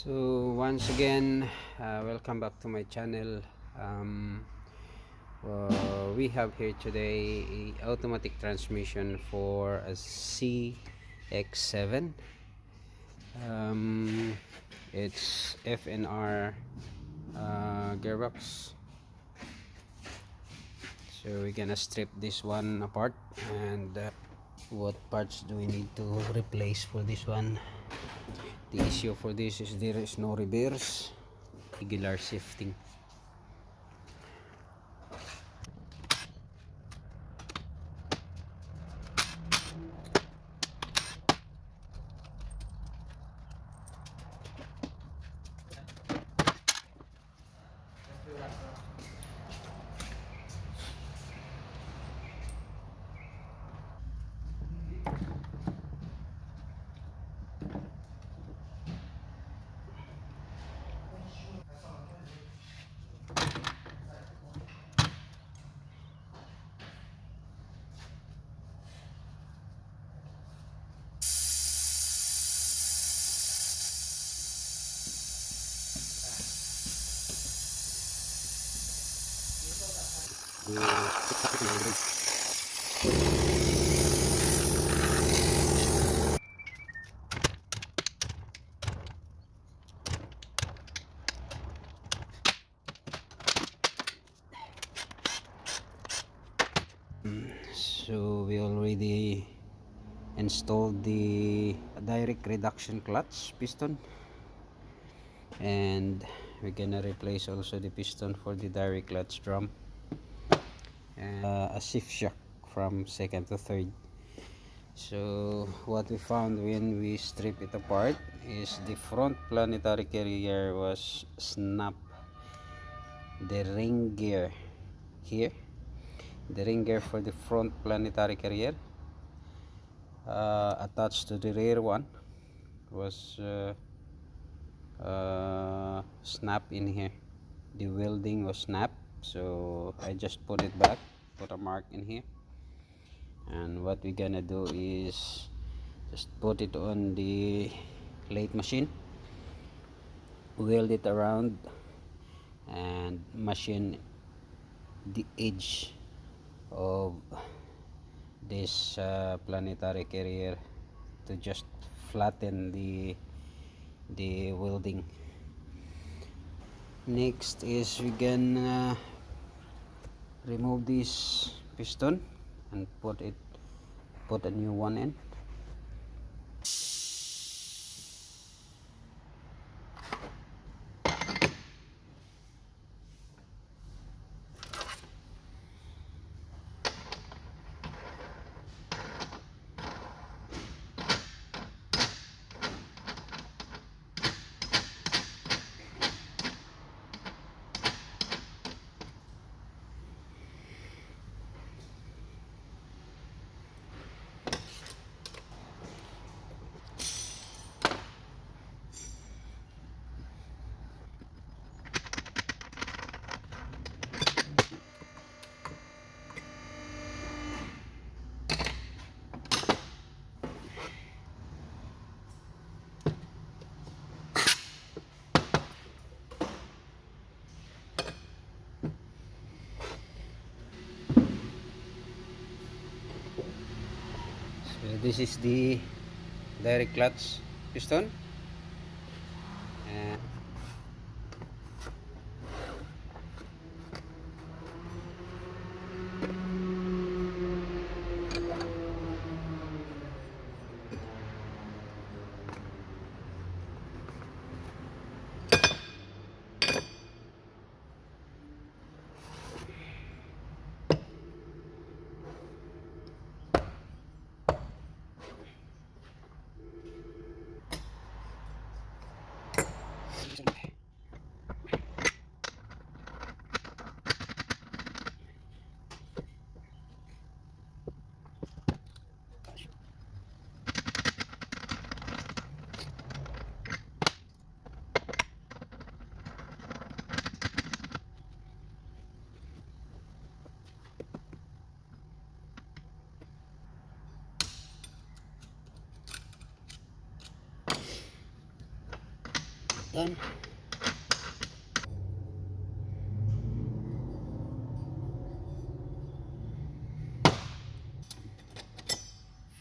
So once again, welcome back to my channel. We have here today a automatic transmission for a CX7. It's FNR gearbox. So we're gonna strip this one apart, and what parts do we need to replace for this one? The issue for this is there is no reverse, regular shifting. So we already installed the direct reduction clutch piston, and we're gonna replace also the piston for the direct clutch drum, and a shift shock from second to third. So what we found when we strip it apart is the front planetary carrier was snapped. The ring gear here, the ring gear for the front planetary carrier attached to the rear one was snapped in here. The welding was snapped, so I just put it back, put a mark in here, and what we're gonna do is just put it on the lathe machine, weld it around, and machine the edge of this planetary carrier to just flatten the welding. Next is we can remove this piston and put a new one in. So this is the direct clutch piston, and done.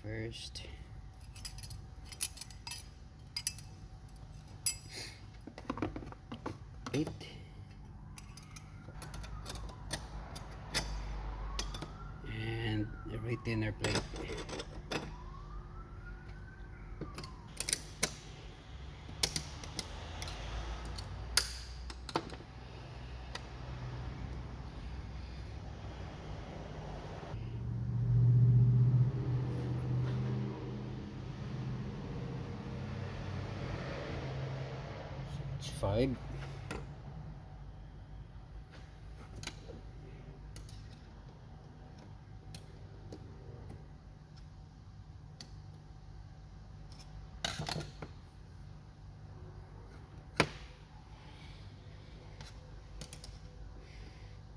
First, plate, and a retainer plate. It's 5.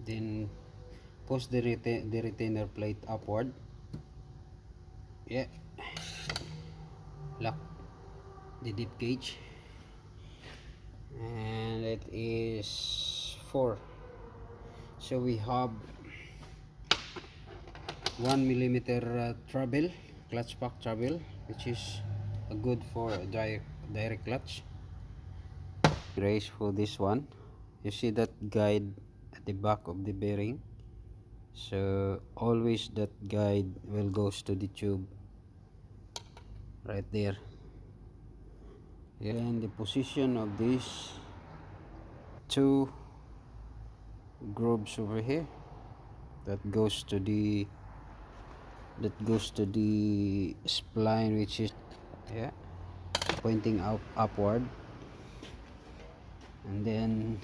Then push the retainer plate upward. Yeah. Lock the dip gauge, and it is 4. So we have 1 mm treble, clutch pack treble, which is good for a direct clutch. Race for this one. You see that guide at the back of the bearing, so always that guide will goes to the tube right there. And the position of these 2 grooves over here, that goes to the spline, which is, yeah, pointing out upward. And then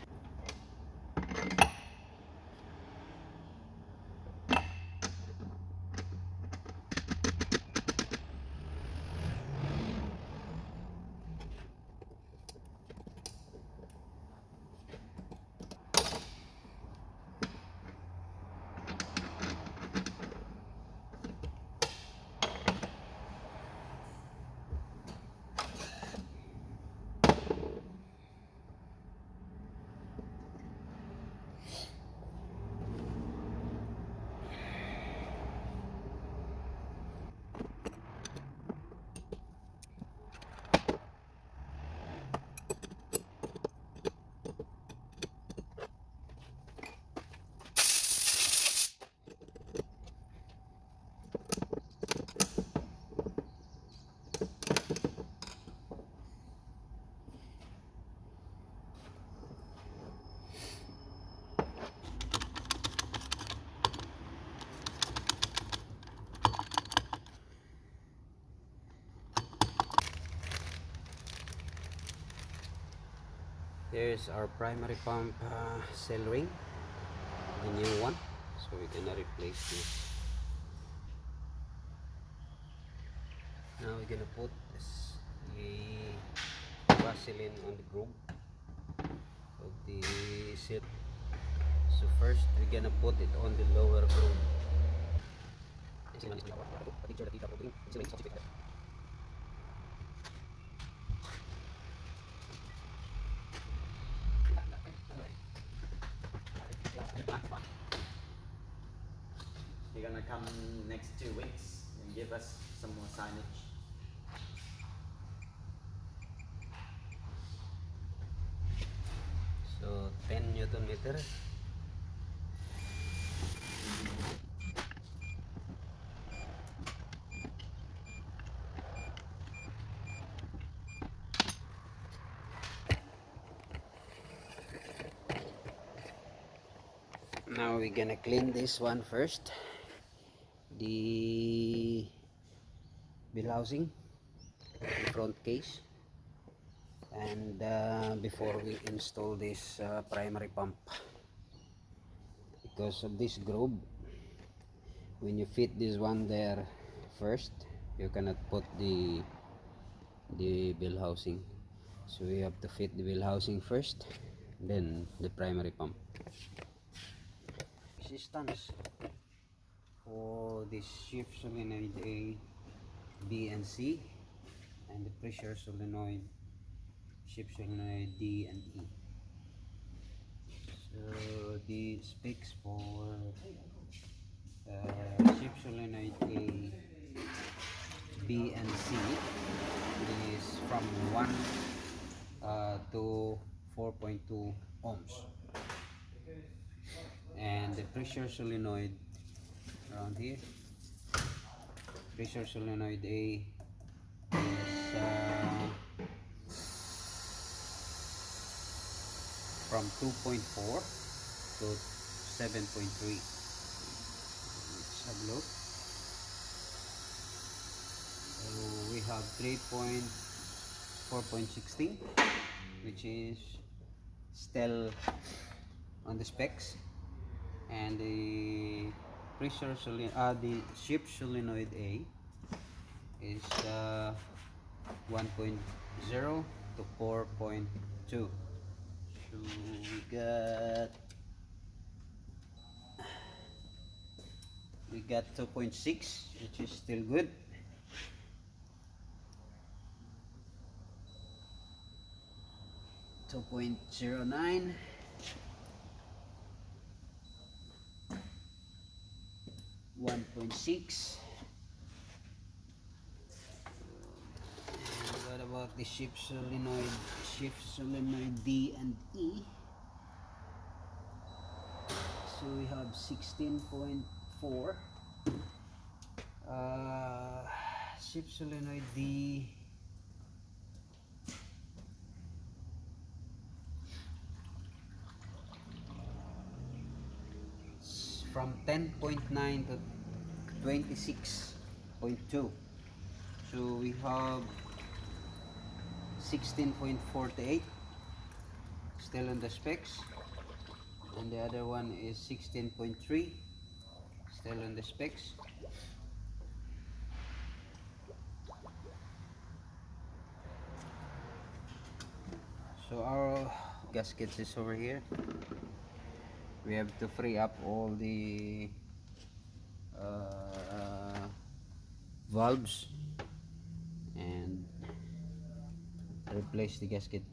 there's our primary pump cell ring, the new one. So we're gonna replace this. Now we're gonna put the Vaseline on the groove of the seat. So first we're gonna put it on the lower groove. You're gonna come next 2 weeks and give us some more signage. So 10 Newton meter. Now we're gonna clean this one first, the wheel housing, the front case, and before we install this primary pump, because of this groove, when you fit this one there first, you cannot put the wheel housing. So we have to fit the wheel housing first, then the primary pump. Resistance for the shift solenoid A, B, and C, and the pressure solenoid ship solenoid D and E. So the specs for ship solenoid A, B and C is from 1 to 4.2 ohms, and the pressure solenoid around here, pressure solenoid A is from 2.4 to 7.3. Let's have a look. So we have 4.16, which is still on the specs, and the the ship solenoid A is 1.0 to 4.2. So we got 2.6, which is still good. .09, 1.6. And what about the ship solenoid D and E? So we have 16.4. Ship solenoid D from 10.9 to 26.2. So we have 16.48 still on the specs, and the other one is 16.3 still on the specs. So our gaskets is over here. We have to free up all the valves and replace the gasket.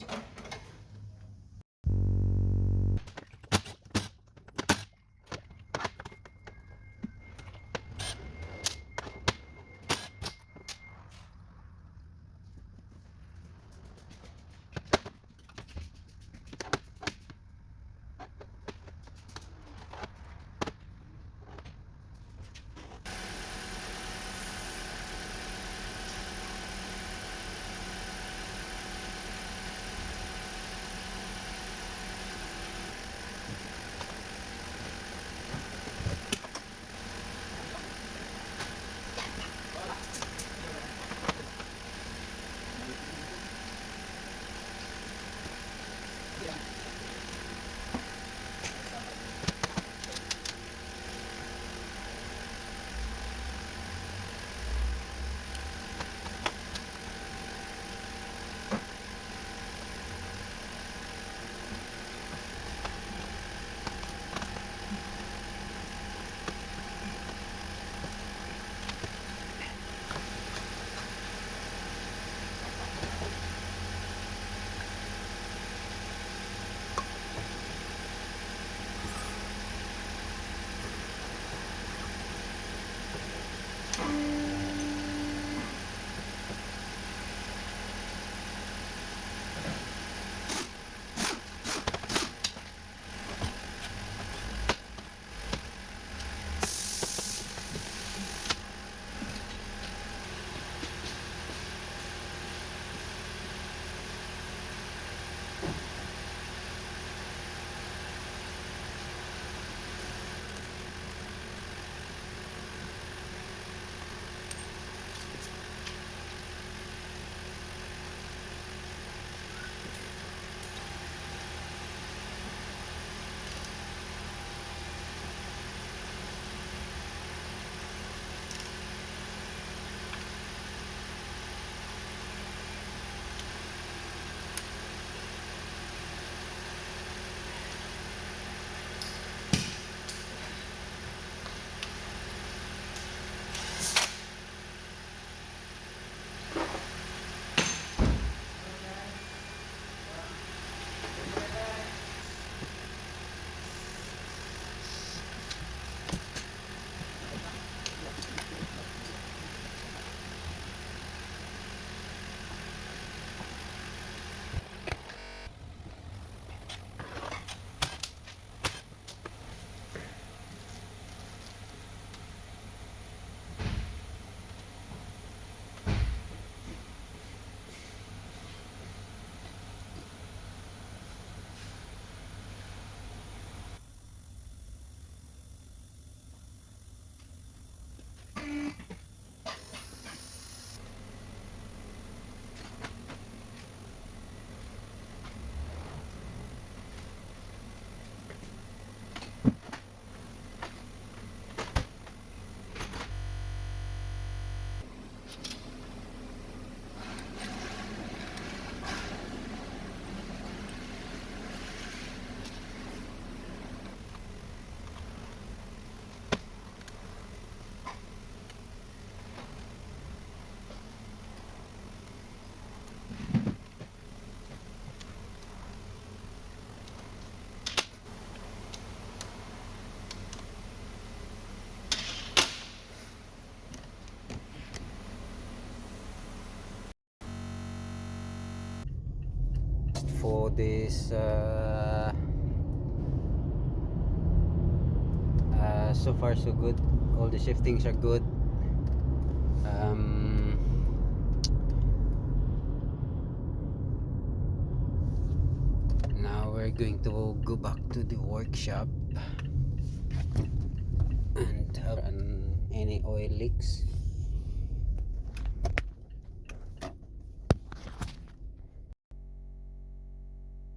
For this so far so good, all the shiftings are good. Now we're going to go back to the workshop and have any oil leaks.